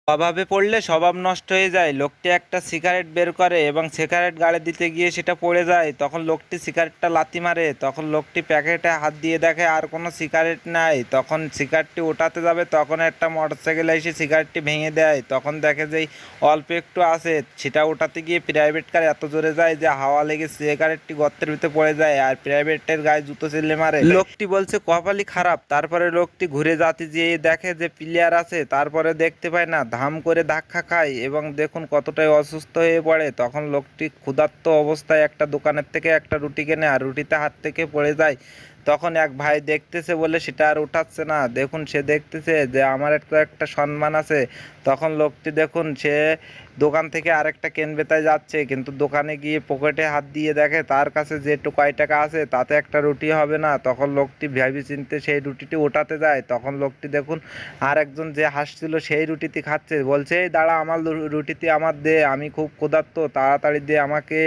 অভাবে পড়লে স্বভাব নষ্ট হয়ে যায়। লোকটি একটা সিগারেট বের করে এবং সিগারেট গাড়ি দিতে গিয়ে সেটা পড়ে যায়। তখন লোকটি সিগারেটটা লাথি মারে। তখন লোকটি প্যাকেটে হাত দিয়ে দেখে আর কোনো সিগারেট নাই। তখন সিগারেটটি ওঠাতে যাবে, তখন একটা মোটরসাইকেল এসে সিগারেটটি ভেঙে দেয়। তখন দেখে যে অল্প একটু আছে, সেটা ওঠাতে গিয়ে প্রাইভেট কার এত জোরে যায় যে হাওয়া লেগে সিগারেটটি গর্তের ভিতরে পড়ে যায় আর প্রাইভেটের গায়ে জুতো চেলে মারে। লোকটি বলছে কপালই খারাপ। তারপরে লোকটি ঘুরে যাতে যেয়ে দেখে যে প্লেয়ার আছে, তারপরে দেখতে পায় না, ধাম করে ধাক্কা খায় এবং দেখুন কতটাই অসুস্থ হয়ে পড়ে। তখন লোকটি ক্ষুধার্ত অবস্থায় একটা দোকানের থেকে একটা রুটি কেনে আর রুটিতে হাত থেকে পড়ে যায়। তখন এক ভাই দেখতেছে বলে সেটা আর উঠাচ্ছে না। দেখুন সে দেখতেছে যে আমার একটা সম্মান আছে। তখন লোকটি দেখুন সে দোকান থেকে আরেকটা কিনবে তাই যাচ্ছে, কিন্তু দোকানে গিয়ে পকেটে হাত দিয়ে দেখে তার কাছে যেটুকু কয় টাকা আছে তাতে একটা রুটি হবে না। তখন লোকটি ভেবে চিন্তে সেই রুটিটি ওঠাতে যায়। তখন লোকটি দেখুন আর একজন যে হাসছিল সেই রুটিটি খাচ্ছে, বলছে এই দাঁড়া আমার রুটিটি আমার দে, আমি খুব ক্ষুধার্ত, তাড়াতাড়ি দে আমাকে।